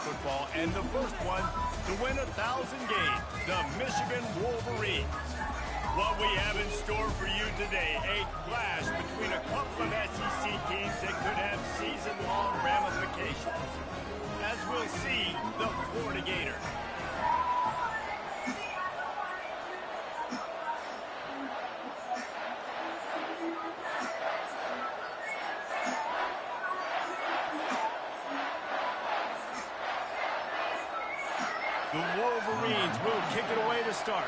football, and the first one to win 1,000 games, the Michigan Wolverines. What we have in store for you today, a clash between a couple of SEC teams that could have season-long ramifications. As we'll see, the Florida Gators. The Wolverines will kick it away to start.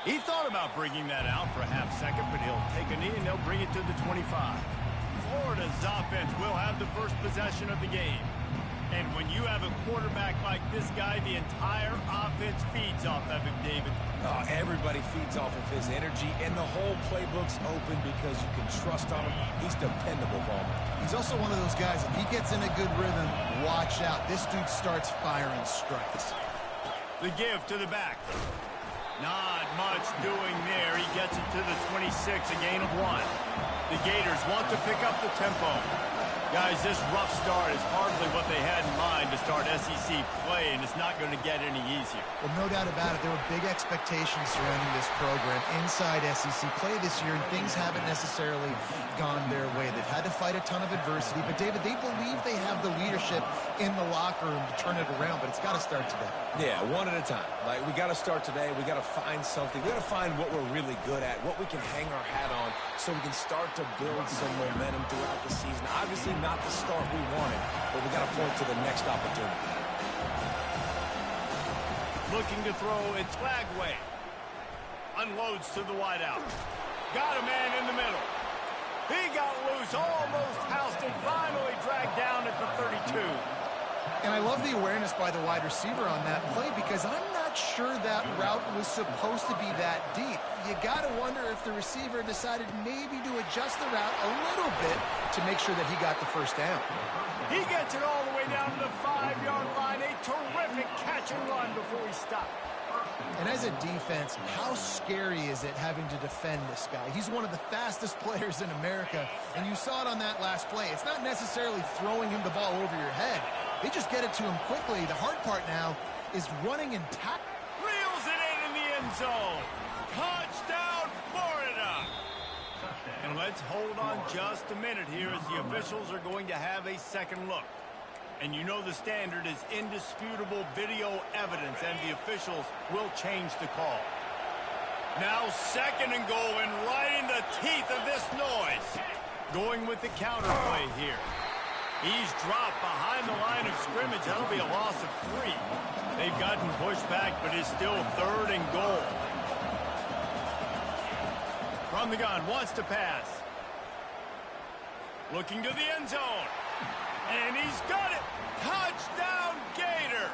He thought about bringing that out for a half second, but he'll take a knee and they'll bring it to the 25. Florida's offense will have the first possession of the game. And when you have a quarterback like this guy, the entire offense feeds off of him, David. Oh, everybody feeds off of his energy, and the whole playbook's open because you can trust on him. He's dependable, Ballmer. He's also one of those guys, if he gets in a good rhythm, watch out. This dude starts firing strikes. The give to the back. Not much doing there. He gets it to the 26, a gain of 1. The Gators want to pick up the tempo. Guys, this rough start is hardly what they had in mind to start SEC play, and it's not going to get any easier. Well, no doubt about it. There were big expectations surrounding this program inside SEC play this year, and things haven't necessarily gone their way. They've had to fight a ton of adversity, but, David, they believe they have the leadership in the locker room to turn it around, but it's got to start today. Yeah, one at a time. Like, we got to start today. We got to find something. We got to find what we're really good at, what we can hang our hat on, so we can start to build some momentum throughout the season. Obviously, not the start we wanted, but we got to point to the next opportunity. Looking to throw, it's Flagway. Unloads to the wideout. Got a man in the middle. He got loose, almost housed it, finally dragged down at the 32. And I love the awareness by the wide receiver on that play because I'm not sure that route was supposed to be that deep. You got to wonder if the receiver decided maybe to adjust the route a little bit to make sure that he got the first down. He gets it all the way down to the 5-yard line. A terrific catch and run before he stopped. And as a defense, how scary is it having to defend this guy? He's one of the fastest players in America, and you saw it on that last play. It's not necessarily throwing him the ball over your head. They just get it to him quickly. The hard part now is running and tackling. Reels it in the end zone. Touchdown, Florida. And let's hold on just a minute here as the officials are going to have a second look. And you know the standard is indisputable video evidence, and the officials will change the call. Now 2nd and goal, and right in the teeth of this noise. Going with the counter play here. He's dropped behind the line of scrimmage. That'll be a loss of 3. They've gotten pushed back, but it's still 3rd and goal. From the gun, wants to pass. Looking to the end zone. And he's got it. Touchdown, Gator.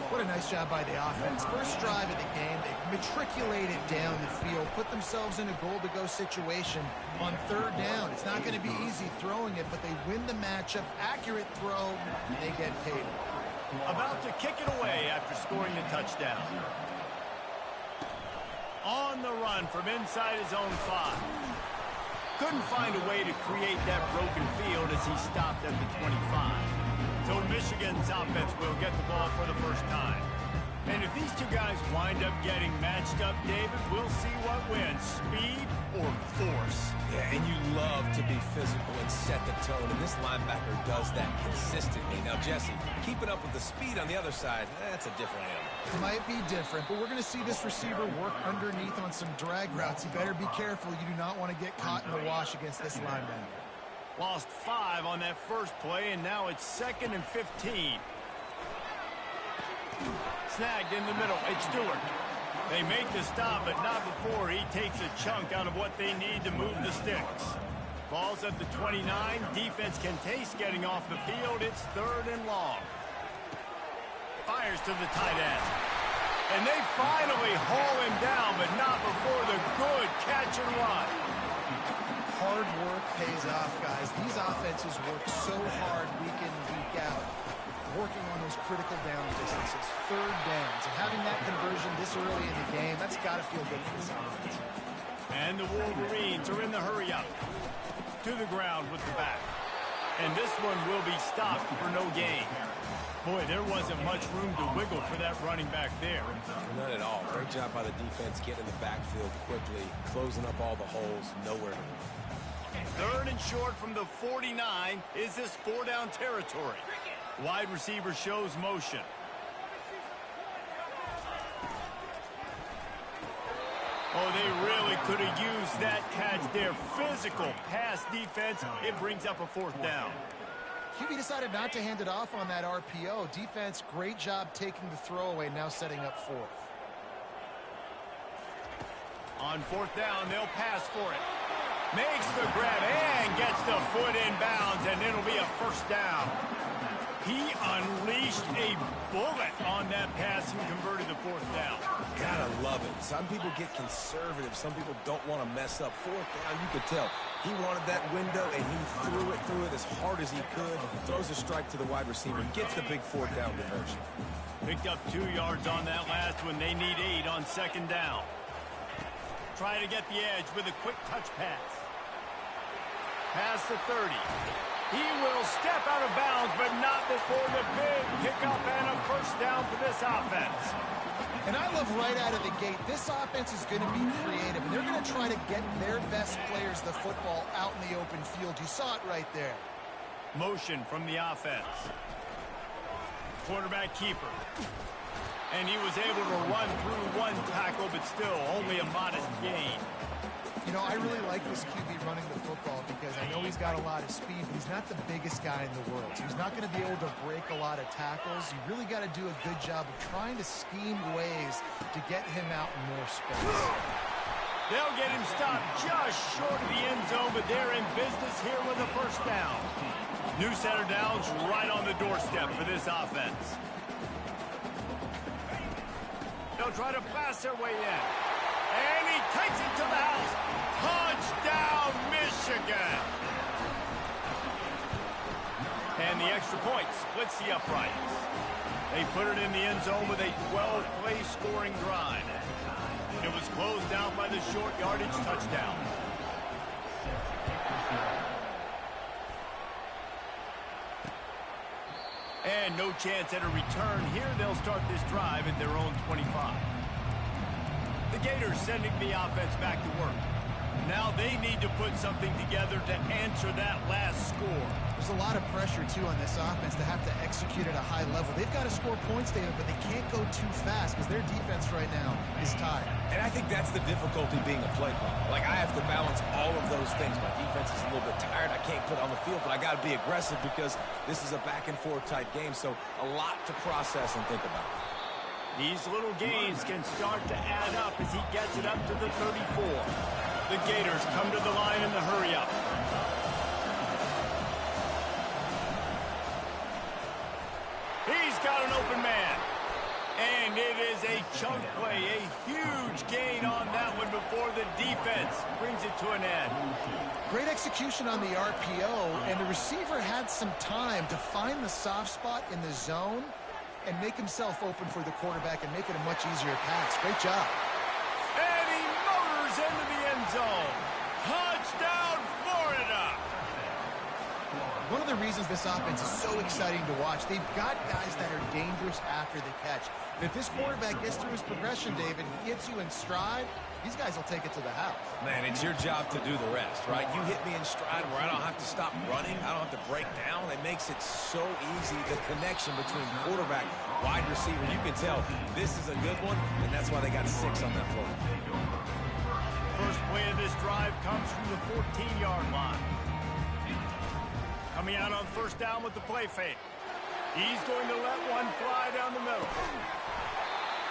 What a nice job by the offense. First drive of the game, they matriculated down the field, put themselves in a goal-to-go situation on 3rd down. It's not going to be easy throwing it, but they win the matchup. Accurate throw, they get paid. About to kick it away after scoring the touchdown. On the run from inside his own 5. Couldn't find a way to create that broken field as he stopped at the 25. So Michigan's offense will get the ball for the first time. And if these two guys wind up getting matched up, David, we'll see what wins, speed or force. Yeah, and you love to be physical and set the tone, and this linebacker does that consistently. Now, Jesse, keeping up with the speed on the other side, that's a different animal. It might be different, but we're going to see this receiver work underneath on some drag routes. You better be careful. You do not want to get caught in the wash against this linebacker. Lost 5 on that first play, and now it's 2nd and 15. Snagged in the middle. It's Stewart. They make the stop, but not before he takes a chunk out of what they need to move the sticks. Ball's at the 29. Defense can taste getting off the field. It's 3rd and long. Fires to the tight end. And they finally haul him down, but not before the good catch and run. Hard work pays off, guys. These offenses work so hard week in, week out. working on those critical down distances, third downs, and having that conversion this early in the game, that's got to feel good for this offense. And the Wolverines are in the hurry-up. To the ground with the back. And this one will be stopped for no gain. Boy, there wasn't much room to wiggle for that running back there. None at all. Great job by the defense getting in the backfield quickly, closing up all the holes, nowhere to run. Third and short from the 49 is this four-down territory. Wide receiver shows motion. Oh, they really could have used that catch there. Physical pass defense. It brings up a fourth down. QB decided not to hand it off on that RPO. Defense, great job taking the throwaway, now setting up fourth. On fourth down, they'll pass for it. Makes the grab and gets the foot in bounds, and it'll be a first down. He unleashed a bullet on that pass and converted the fourth down. Gotta love it. Some people get conservative. Some people don't want to mess up. Fourth down, you could tell. He wanted that window, and he threw it as hard as he could. Throws a strike to the wide receiver. Gets the big fourth down conversion. Picked up 2 yards on that last one. They need 8 on second down. Trying to get the edge with a quick touch pass. Past the 30. He will step out of bounds, but not before the big pickup and a first down for this offense. And I love right out of the gate, this offense is going to be creative, and they're going to try to get their best players the football out in the open field. You saw it right there. Motion from the offense. Quarterback keeper. And he was able to run through one tackle, but still only a modest gain. You know, I really like this QB running the football because I know he's got a lot of speed, but he's not the biggest guy in the world. So he's not going to be able to break a lot of tackles. You really got to do a good job of trying to scheme ways to get him out in more space. They'll get him stopped just short of the end zone, but they're in business here with a first down. New set of downs right on the doorstep for this offense. They'll try to pass their way in. And he takes it to the house. Touchdown, Michigan. And the extra point splits the uprights. They put it in the end zone with a 12-play scoring drive. It was closed out by the short yardage touchdown. And no chance at a return here. They'll start this drive at their own 25. The Gators sending the offense back to work. Now they need to put something together to answer that last score. There's a lot of pressure, too, on this offense to have to execute at a high level. They've got to score points, David, but they can't go too fast because their defense right now is tired. And I think that's the difficulty being a play caller. Like, I have to balance all of those things. My defense is a little bit tired. I can't put it on the field, but I got to be aggressive because this is a back-and-forth type game, so a lot to process and think about. These little gains can start to add up as he gets it up to the 34. The Gators come to the line in the hurry-up. He's got an open man. And it is a chunk play, a huge gain on that one before the defense brings it to an end. Great execution on the RPO, and the receiver had some time to find the soft spot in the zone and make himself open for the quarterback and make it a much easier pass. Great job. And he motors into the end zone. Touchdown, Florida! One of the reasons this offense is so exciting to watch, they've got guys that are dangerous after the catch. And if this quarterback gets through his progression, David, gets you in stride, these guys will take it to the house. Man, it's your job to do the rest, right? You hit me in stride where I don't have to stop running. I don't have to break down. It makes it so easy, the connection between quarterback, wide receiver. You can tell this is a good one, and that's why they got 6 on that play. First play of this drive comes from the 14-yard line. Coming out on first down with the play fake. He's going to let one fly down the middle.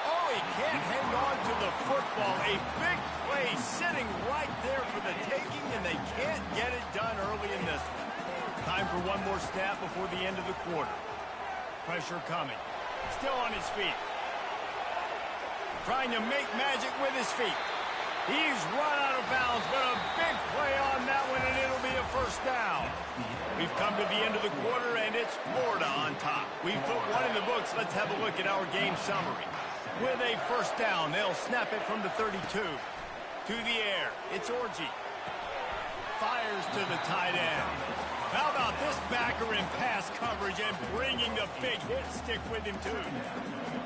Oh, he can't hang on to the football. A big play sitting right there for the taking, and they can't get it done early in this one. Time for one more snap before the end of the quarter. Pressure coming. Still on his feet. Trying to make magic with his feet. He's run out of bounds, but a big play on that one, and it'll be a first down. We've come to the end of the quarter, and it's Florida on top. We've put one in the books. Let's have a look at our game summary. With a first down, they'll snap it from the 32. To the air, it's Orji. Fires to the tight end. How about this backer in pass coverage and bringing the big hit stick with him, too?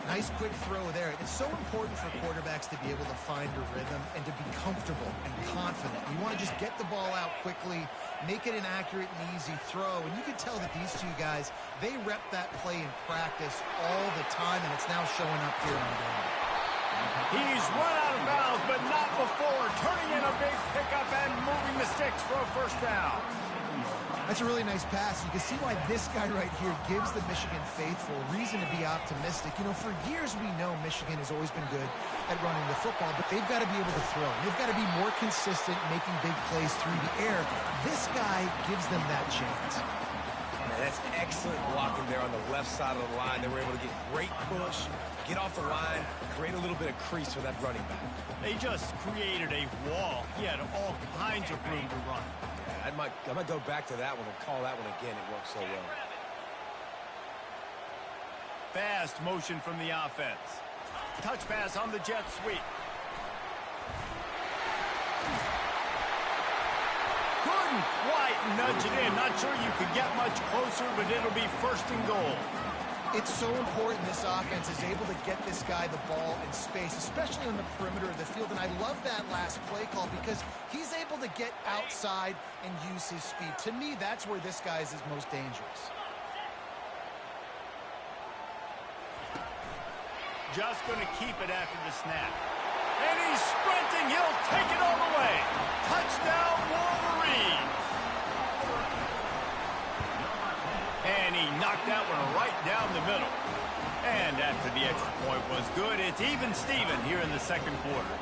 Nice quick throw there. It's so important for quarterbacks to be able to find a rhythm and to be comfortable and confident. You want to just get the ball out quickly, make it an accurate and easy throw. And you can tell that these two guys, they rep that play in practice all the time, and it's now showing up here on game. He's run out of bounds, but not before turning in a big pickup and moving the sticks for a first down. That's a really nice pass. You can see why this guy right here gives the Michigan faithful reason to be optimistic. You know, for years we know Michigan has always been good at running the football, but they've got to be able to throw. They've got to be more consistent, making big plays through the air. This guy gives them that chance. Man, that's excellent blocking there on the left side of the line. They were able to get great push, get off the line, create a little bit of crease for that running back. They just created a wall. He had all kinds of room to run. I might go back to that one and call that one again. It worked so well. Fast motion from the offense. Touch pass on the jet sweep. Couldn't quite nudge it in. Not sure you could get much closer, but it'll be first and goal. It's so important this offense is able to get this guy the ball in space, especially on the perimeter of the field. And I love that last play call because he's able to get outside and use his speed. To me, that's where this guy is his most dangerous. Just going to keep it after the snap. And he's sprinting. He'll take it all the way. Touchdown, Wolverine. And he knocked that one right down the middle. And after the extra point was good, it's even Steven here in the second quarter.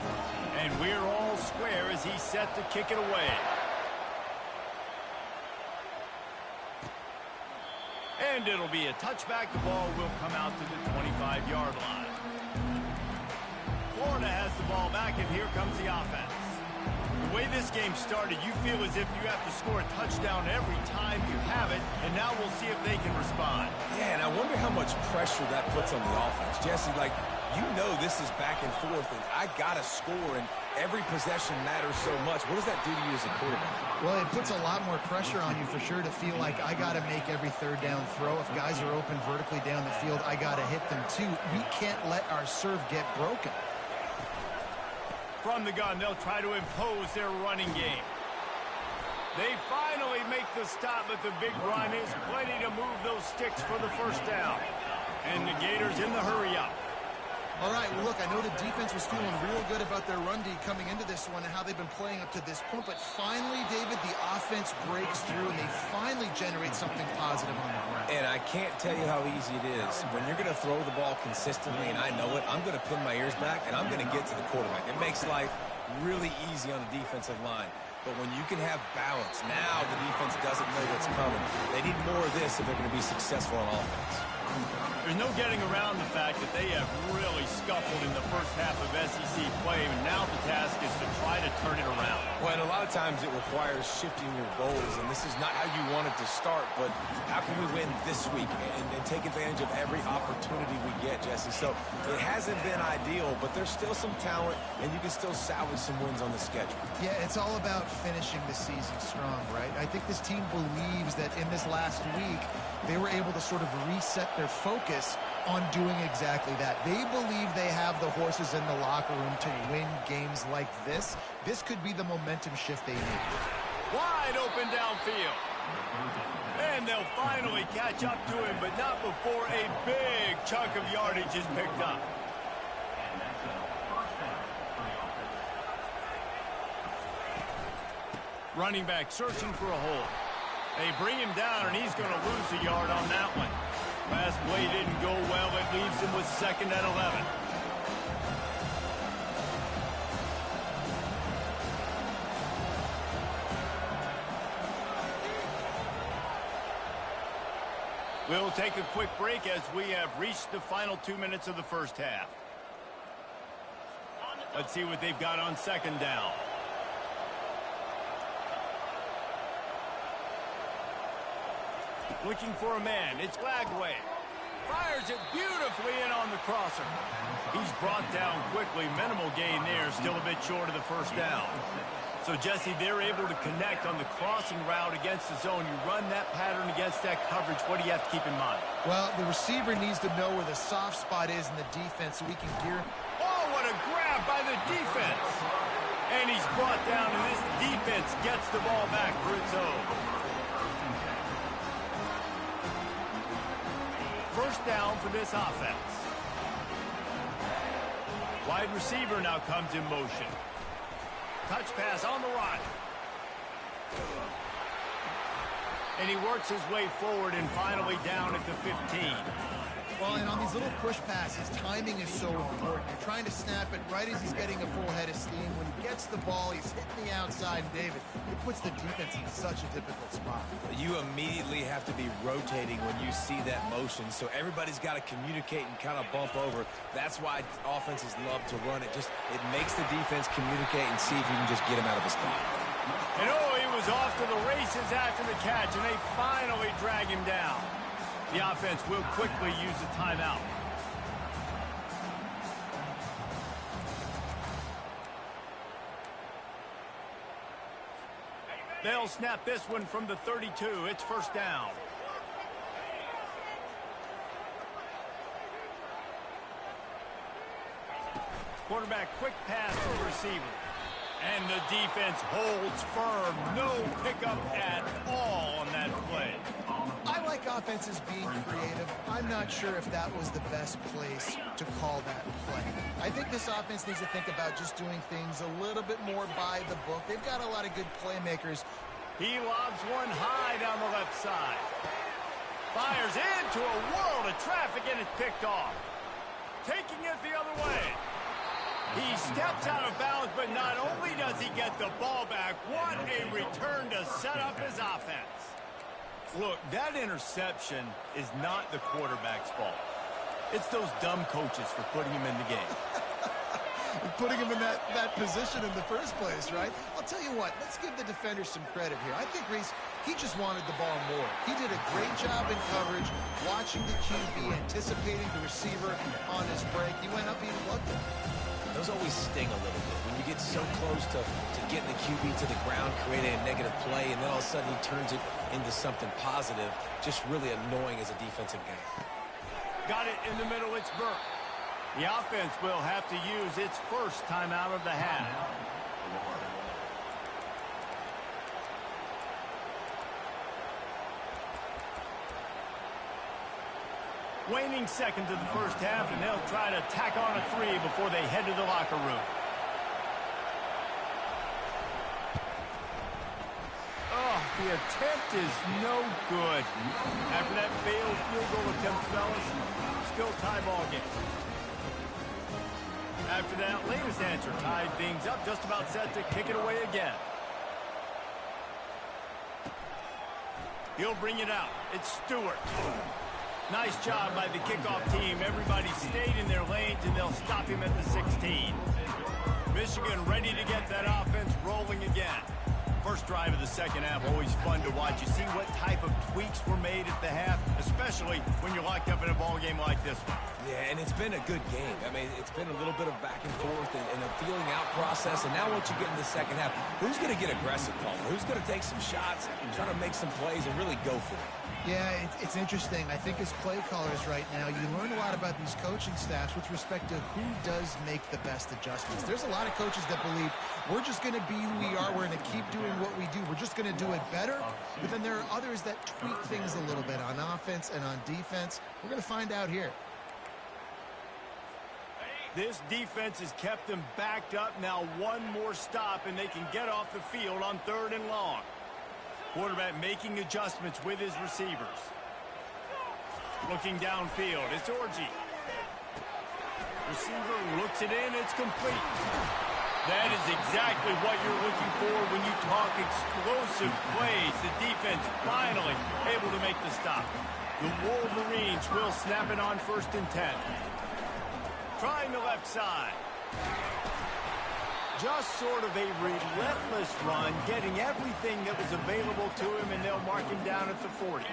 And we're all square as he's set to kick it away. And it'll be a touchback. The ball will come out to the 25-yard line. Florida has the ball back, and here comes the offense. The way this game started, you feel as if you have to score a touchdown every time you have it, and now we'll see if they can respond. Yeah, and I wonder how much pressure that puts on the offense. Jesse, like, you know this is back and forth, and I got to score, and every possession matters so much. What does that do to you as a quarterback? Well, it puts a lot more pressure on you for sure to feel like I got to make every third down throw. If guys are open vertically down the field, I got to hit them too. We can't let our serve get broken. From the gun, they'll try to impose their running game. They finally make the stop, but the big run is plenty to move those sticks for the first down. And the Gators in the hurry-up. All right, well, look, I know the defense was feeling real good about their run D coming into this one and how they've been playing up to this point, but finally, David, the offense breaks through and they finally generate something positive on the ground. And I can't tell you how easy it is. When you're going to throw the ball consistently, and I know it, I'm going to pin my ears back, and I'm going to get to the quarterback. It makes life really easy on the defensive line. But when you can have balance, now the defense doesn't know what's coming. They need more of this if they're going to be successful on offense. There's no getting around the fact that they have really scuffled in the first half of SEC play, and now the task is to try to turn it around. Well, and a lot of times it requires shifting your goals, and this is not how you want it to start, but how can we win this week and take advantage of every opportunity we get, Jesse? So it hasn't been ideal, but there's still some talent, and you can still salvage some wins on the schedule. Yeah, it's all about finishing the season strong, right? I think this team believes that in this last week, they were able to sort of reset their focus on doing exactly that. They believe they have the horses in the locker room to win games like this. This could be the momentum shift they need. Wide open downfield. And they'll finally catch up to him, but not before a big chunk of yardage is picked up. Running back searching for a hole. They bring him down, and he's going to lose a yard on that one. Last play didn't go well. It leaves him with 2nd and 11. We'll take a quick break as we have reached the final 2 minutes of the first half. Let's see what they've got on second down. Looking for a man. It's Lagway. Fires it beautifully in on the crosser. He's brought down quickly. Minimal gain there. Still a bit short of the first down. So, Jesse, they're able to connect on the crossing route against the zone. You run that pattern against that coverage. What do you have to keep in mind? Well, the receiver needs to know where the soft spot is in the defense so we can gear. Oh, what a grab by the defense. And he's brought down, and this defense gets the ball back for its own. First down for this offense. Wide receiver now comes in motion. Touch pass on the run. And he works his way forward and finally down at the 15. Well, and on these little push passes, timing is so important. You're trying to snap it right as he's getting a full head of steam. When he gets the ball, he's hitting the outside. And David, it puts the defense in such a difficult spot. You immediately have to be rotating when you see that motion, so everybody's got to communicate and kind of bump over. That's why offenses love to run it. It makes the defense communicate and see if you can just get him out of his spot. And he was off to the races after the catch, and they finally drag him down. The offense will quickly use a timeout. They'll snap this one from the 32. It's first down. Quarterback quick pass to the receiver. And the defense holds firm. No pickup at all on that play. I like offenses being creative. I'm not sure if that was the best place to call that play. I think this offense needs to think about just doing things a little bit more by the book. They've got a lot of good playmakers. He lobs one high down the left side. Fires into a world of traffic, and it's picked off. Taking it the other way. He steps out of bounds, but not only does he get the ball back, what a return to set up his offense. Look, that interception is not the quarterback's fault. It's those dumb coaches for putting him in the game. Putting him in that position in the first place, right? I'll tell you what, let's give the defender some credit here. I think, Reese, he just wanted the ball more. He did a great job in coverage, watching the QB, anticipating the receiver on his break. He went up, he plugged it. Those always sting a little bit. When you get so close to getting the QB to the ground, creating a negative play, and then all of a sudden he turns it into something positive, just really annoying as a defensive guy. Got it in the middle, it's Burke. The offense will have to use its first timeout of the half. Waning seconds of the first half, and they'll try to tack on a 3 before they head to the locker room. Oh, the attempt is no good. After that failed field goal attempt, fellas, still tie ball game. After that latest answer tied things up, just about set to kick it away again. He'll bring it out. It's Stewart. Nice job by the kickoff team. Everybody stayed in their lanes, and they'll stop him at the 16. Michigan ready to get that offense rolling again. First drive of the second half, always fun to watch. You see what type of tweaks were made at the half, especially when you're locked up in a ball game like this one. Yeah, and it's been a good game. I mean, it's been a little bit of back and forth and a feeling out process. And now once you get in the second half, who's going to get aggressive, Paul? Who's going to take some shots, try to make some plays, and really go for it? Yeah, it's interesting. I think as play callers right now, you learn a lot about these coaching staffs with respect to who does make the best adjustments. There's a lot of coaches that believe we're just going to be who we are. We're going to keep doing what we do. We're just going to do it better. But then there are others that tweak things a little bit on offense and on defense. We're going to find out here. This defense has kept them backed up. Now one more stop, and they can get off the field on 3rd and long. Quarterback making adjustments with his receivers. Looking downfield, it's Orji. Receiver looks it in, it's complete. That is exactly what you're looking for when you talk explosive plays. The defense finally able to make the stop. The Wolverines will snap it on 1st and 10. Trying the left side. Just sort of a relentless run, getting everything that was available to him, and they'll mark him down at the 40.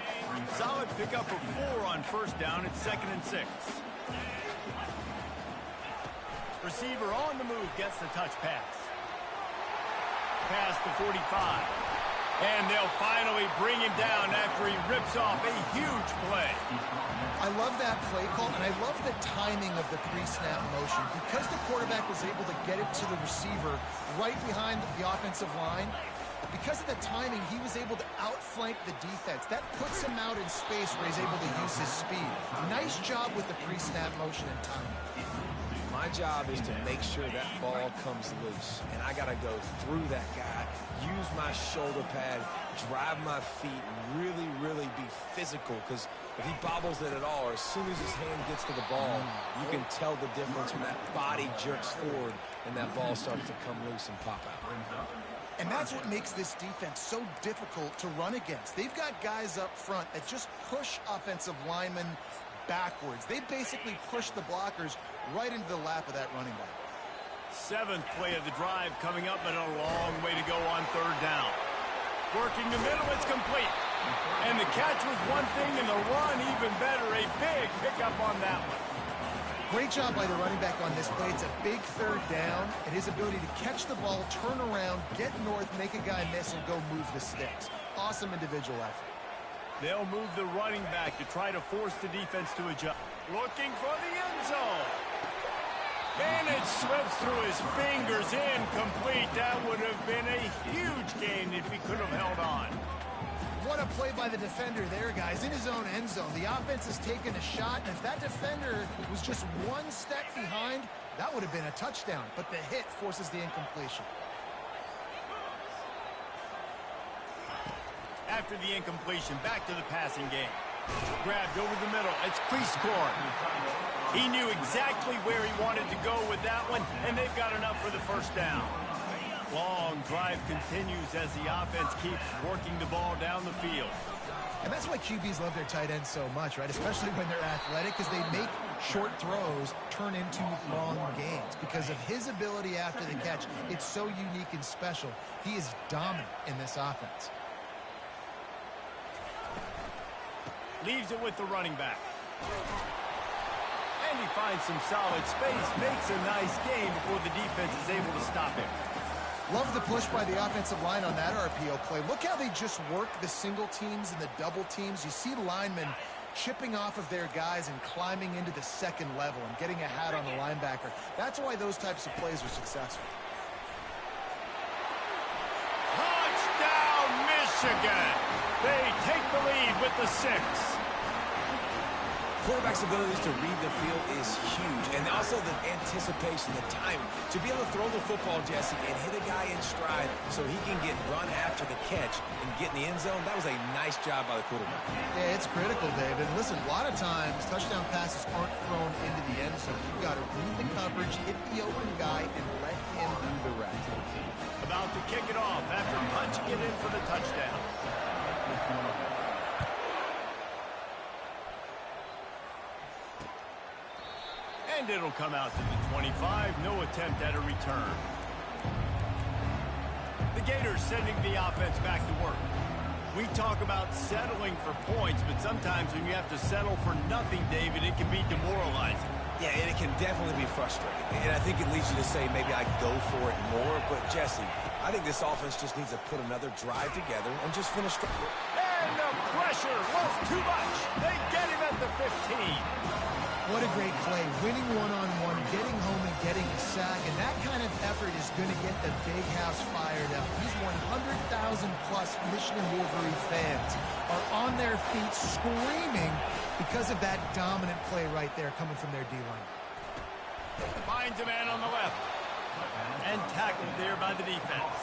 Solid pickup of 4 on first down at 2nd and 6. Receiver on the move gets the touch pass. Pass to 45. And they'll finally bring him down after he rips off a huge play. I love that play call, and I love the timing of the pre-snap motion. Because the quarterback was able to get it to the receiver right behind the offensive line, because of the timing, he was able to outflank the defense. That puts him out in space where he's able to use his speed. Nice job with the pre-snap motion and timing. My job is to make sure that ball comes loose, and I got to go through that guy, use my shoulder pad, drive my feet, really, really be physical, because if he bobbles it at all, or as soon as his hand gets to the ball, you can tell the difference when that body jerks forward and that ball starts to come loose and pop out. And that's what makes this defense so difficult to run against. They've got guys up front that just push offensive linemen backwards. They basically push the blockers right into the lap of that running back. 7th play of the drive coming up, but a long way to go on 3rd down. Working the middle, it's complete. And the catch was one thing, and the run even better. A big pickup on that one. Great job by the running back on this play. It's a big 3rd down, and his ability to catch the ball, turn around, get north, make a guy miss, and go move the sticks. Awesome individual effort. They'll move the running back to try to force the defense to adjust. Looking for the end zone. And it slips through his fingers, incomplete. That would have been a huge gain if he could have held on. What a play by the defender there, guys, in his own end zone. The offense has taken a shot, and if that defender was just one step behind, that would have been a touchdown. But the hit forces the incompletion. After the incompletion, back to the passing game. Grabbed over the middle. It's Prieskorn. He knew exactly where he wanted to go with that one, and they've got enough for the first down. Long drive continues as the offense keeps working the ball down the field. And that's why QBs love their tight ends so much, right? Especially when they're athletic, because they make short throws turn into long gains. Because of his ability after the catch, it's so unique and special. He is dominant in this offense. Leaves it with the running back. And he finds some solid space, makes a nice gain before the defense is able to stop him. Love the push by the offensive line on that RPO play. Look how they just work the single teams and the double teams. You see linemen chipping off of their guys and climbing into the second level and getting a hat on the linebacker. That's why those types of plays are successful. Touchdown, Michigan! They take the lead with the 6. Quarterback's abilities to read the field is huge, and also the anticipation, the timing. To be able to throw the football, Jesse, and hit a guy in stride so he can get run after the catch and get in the end zone, that was a nice job by the quarterback. Yeah, it's critical, David. Listen, a lot of times touchdown passes aren't thrown into the end zone. You've got to read the coverage, hit the open guy, and let him do the rest. About to kick it off after punching it in for the touchdown. And it'll come out to the 25. No attempt at a return. The Gators sending the offense back to work. We talk about settling for points, but sometimes when you have to settle for nothing, David, it can be demoralizing. Yeah, and it can definitely be frustrating. And I think it leads you to say maybe I go for it more. But, Jesse, I think this offense just needs to put another drive together and just finish strong. And the pressure was too much. They get him at the 15. What a great play. Winning one-on-one, getting home and getting a sack. And that kind of effort is going to get the big house fired up. These 100,000-plus Michigan Wolverine fans are on their feet screaming because of that dominant play right there coming from their D-line. Finds a man on the left. And tackled there by the defense.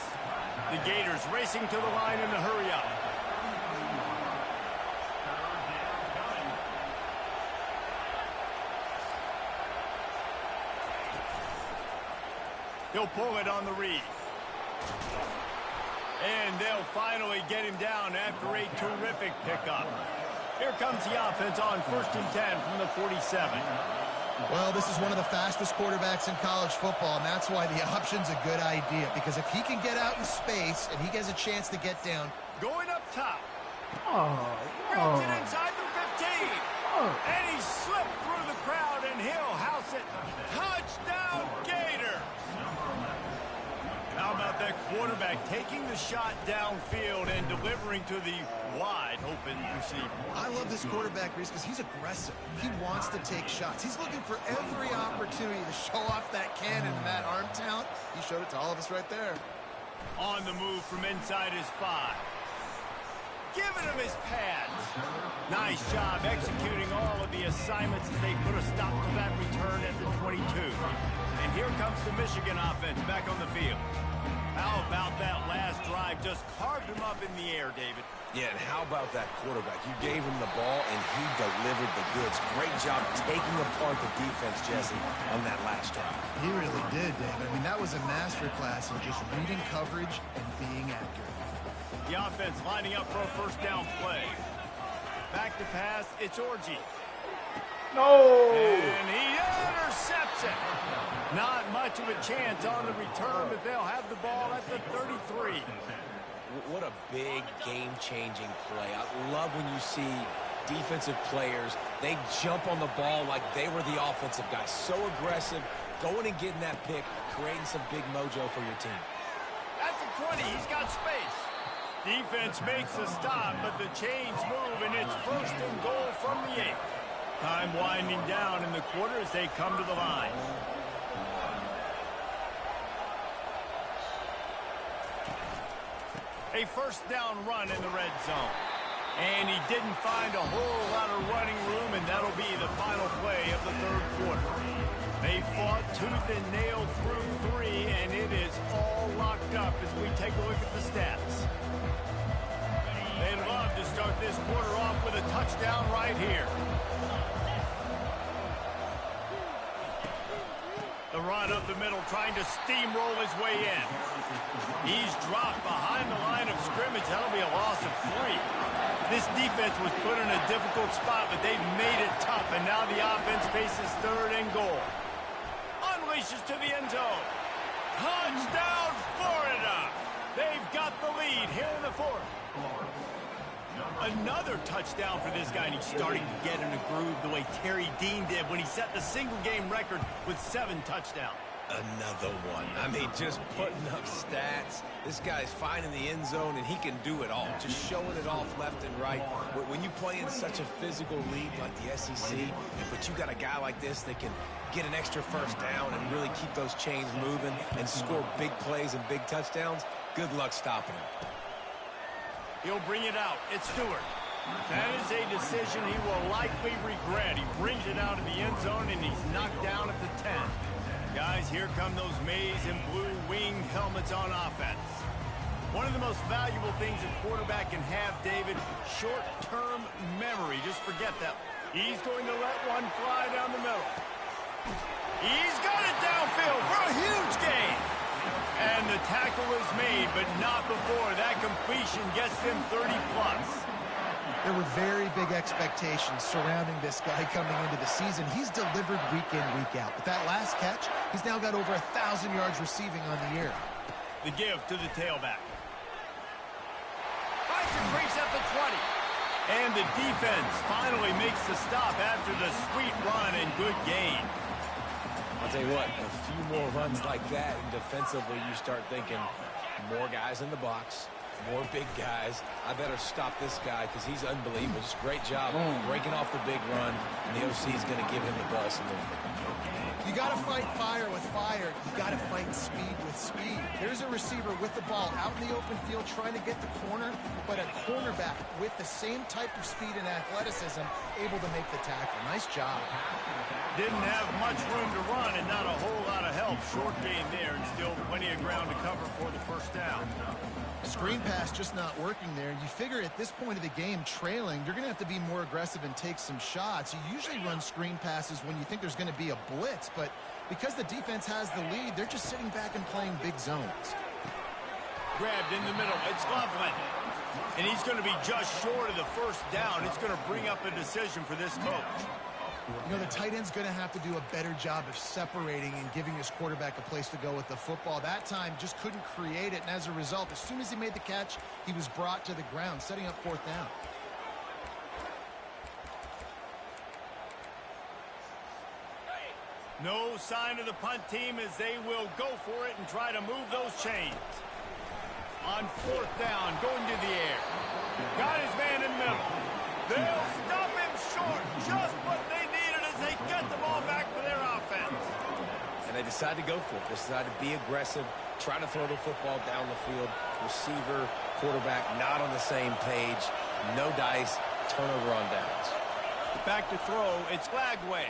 The Gators racing to the line in a hurry up. He'll pull it on the read. And they'll finally get him down after a terrific pickup. Here comes the offense on 1st and 10 from the 47. Well, this is one of the fastest quarterbacks in college football, and that's why the option's a good idea. Because if he can get out in space and he gets a chance to get down. Going up top. Oh, Rips it inside the 15. And he slipped through the crowd, and he'll house it. Touchdown, Gators! How about that quarterback taking the shot downfield and delivering to the wide-open receiver? I love this quarterback, Reese, because he's aggressive. He wants to take shots. He's looking for every opportunity to show off that cannon and that arm talent. He showed it to all of us right there. On the move from inside his 5. Giving him his pads. Nice job executing all of the assignments as they put a stop to that return at the 22. And here comes the Michigan offense back on the field. How about that last drive? Just carved him up in the air, David. Yeah, and how about that quarterback? You gave him the ball, and he delivered the goods. Great job taking apart the defense, Jesse, on that last drive. He really did, David. I mean, that was a masterclass in just reading coverage and being accurate. The offense lining up for a first down play. Back to pass, it's Orji. no. And he intercepts it. Not much of a chance on the return, but they'll have the ball at the 33. What a big game-changing play. I love when you see defensive players, they jump on the ball like they were the offensive guys. So aggressive, going and getting that pick, creating some big mojo for your team. At the 20, he's got space. Defense makes a stop, but the chains move, and it's first and goal from the 8. Time winding down in the quarter as they come to the line. A first down run in the red zone. And he didn't find a whole lot of running room, and that'll be the final play of the third quarter. They fought tooth and nail through 3, and it is all locked up as we take a look at the stats. They'd love to start this quarter off with a touchdown right here. The run up the middle, trying to steamroll his way in. He's dropped behind the line of scrimmage. That'll be a loss of 3. This defense was put in a difficult spot, but they've made it tough, and now the offense faces third and goal. Unleashes to the end zone. Touchdown, Florida! They've got the lead here in the fourth. Another touchdown for this guy, and he's starting to get in a groove the way Terry Dean did when he set the single-game record with 7 touchdowns. Another one. I mean, just putting up stats. This guy's finding the end zone, and he can do it all. Just showing it off left and right. When you play in such a physical league like the SEC, but you got a guy like this that can get an extra first down and really keep those chains moving and score big plays and big touchdowns, good luck stopping him. He'll bring it out. It's Stewart. That is a decision he will likely regret. He brings it out of the end zone, and he's knocked down at the 10. Guys, here come those maize and blue winged helmets on offense. One of the most valuable things a quarterback can have, David, short-term memory. Just forget that. He's going to let one fly down the middle. He's got it downfield for a huge gain. And the tackle is made, but not before that completion gets them 30-plus. There were very big expectations surrounding this guy coming into the season. He's delivered week in, week out. With that last catch, he's now got over 1,000 yards receiving on the year. The give to the tailback. Finds a crease at the 20. And the defense finally makes the stop after the sweet run and good gain. I'll tell you what, a few more runs like that, and defensively you start thinking more guys in the box, more big guys. I better stop this guy because he's unbelievable. Just great job breaking off the big run, and the OC is going to give him the ball some more. You got to fight fire with fire. You got to fight speed with speed. There's a receiver with the ball out in the open field trying to get the corner, but a cornerback with the same type of speed and athleticism able to make the tackle. Nice job. Didn't have much room to run and not a whole lot of help. Short gain there and still plenty of ground to cover for the first down. Screen pass just not working there. You figure at this point of the game, trailing, you're going to have to be more aggressive and take some shots. You usually run screen passes when you think there's going to be a blitz, but because the defense has the lead, they're just sitting back and playing big zones. Grabbed in the middle. It's Loveland. And he's going to be just short of the first down. It's going to bring up a decision for this coach. You know, the tight end's going to have to do a better job of separating and giving his quarterback a place to go with the football. That time just couldn't create it, and as a result, as soon as he made the catch, he was brought to the ground, setting up fourth down. No sign of the punt team as they will go for it and try to move those chains. On fourth down, going to the air. Got his man in the middle. They'll stop him short. Just what they needed as they get the ball back for their offense. And they decide to go for it. They decide to be aggressive, try to throw the football down the field. Receiver, quarterback, not on the same page. No dice, turnover on downs. Back to throw, it's Lagway.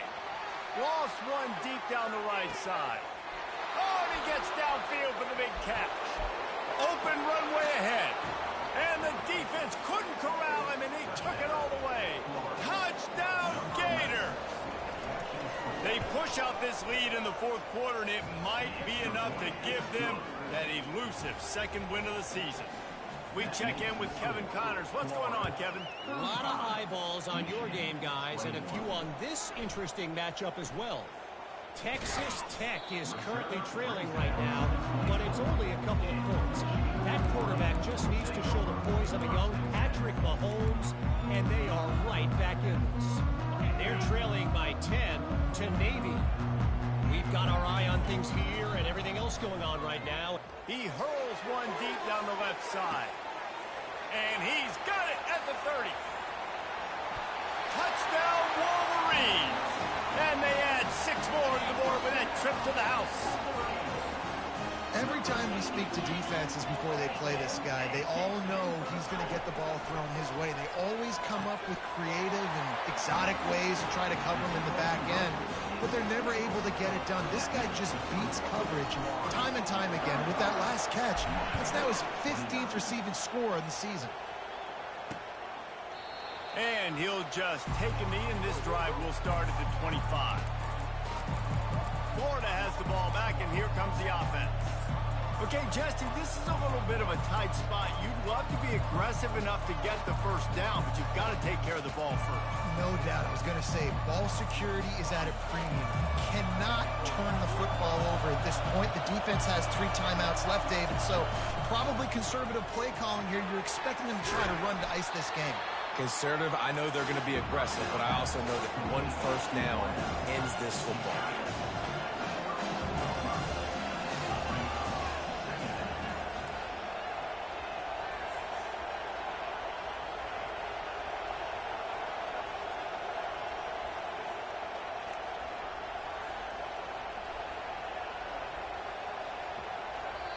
Lost one deep down the right side. Oh, and he gets downfield for the big catch. Open runway ahead. And the defense couldn't corral him, and he took it all the way. Touchdown, Gator! They push out this lead in the fourth quarter, and it might be enough to give them that elusive second win of the season. We check in with Kevin Connors. What's going on, Kevin? A lot of eyeballs on your game, guys, and a few on this interesting matchup as well. Texas Tech is currently trailing right now, but it's only a couple of points. That quarterback just needs to show the poise of a young Patrick Mahomes, and they are right back in this. They're trailing by 10 to Navy. We've got our eye on things here and everything else going on right now. He hurls one deep down the left side. And he's got it at the 30. Touchdown, Wolverines! And they add 6 more to the board with that trip to the house. Every time we speak to defenses before they play this guy, they all know he's going to get the ball thrown his way. They always come up with creative and exotic ways to try to cover him in the back end, but they're never able to get it done. This guy just beats coverage time and time again. With that last catch, that's now his 15th receiving score of the season. And he'll just take a knee, and this drive will start at the 25. Florida has the ball back, and here comes the offense. Okay, Jesse, this is a little bit of a tight spot. You'd love to be aggressive enough to get the first down, but you've got to take care of the ball first. No doubt. I was going to say, ball security is at a premium. You cannot turn the football over at this point. The defense has 3 timeouts left, David, so probably conservative play calling here. You're expecting them to try to run to ice this game. Conservative, I know they're going to be aggressive, but I also know that one first down ends this football game.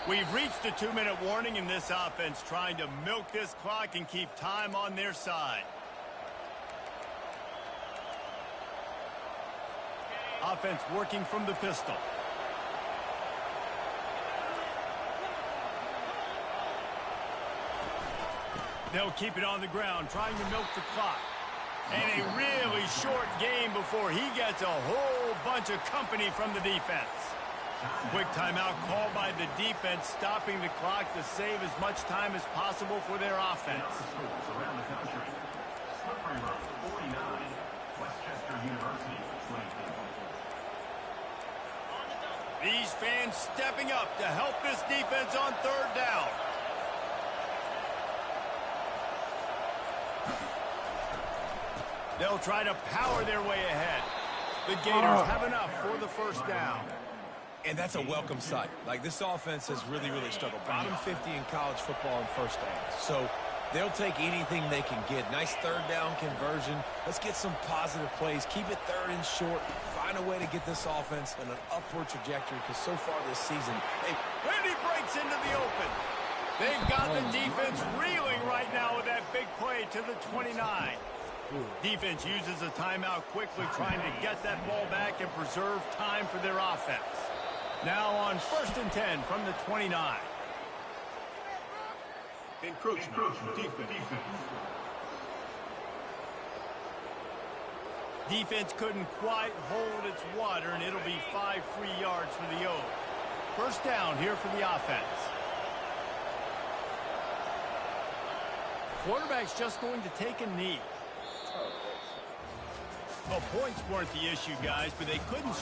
We've reached the 2-minute warning in this offense, trying to milk this clock and keep time on their side. Offense working from the pistol. They'll keep it on the ground, trying to milk the clock. And a really short game before he gets a whole bunch of company from the defense. Quick timeout called by the defense, stopping the clock to save as much time as possible for their offense. These fans stepping up to help this defense on third down. They'll try to power their way ahead. The Gators have enough for the first down. And that's a welcome sight. Like, this offense has really, really struggled. Bottom 50 in college football in first downs. So they'll take anything they can get. Nice third down conversion. Let's get some positive plays. Keep it third and short. Find a way to get this offense in an upward trajectory, because so far this season, and he breaks into the open. They've got the defense reeling right now with that big play to the 29. Defense uses a timeout quickly, trying to get that ball back and preserve time for their offense. Now on 1st and 10 from the 29. Encroachment defense. Defense couldn't quite hold its water, and it'll be 5 free yards for the O. First down here for the offense. Quarterback's just going to take a knee. Well, points weren't the issue, guys, but they couldn't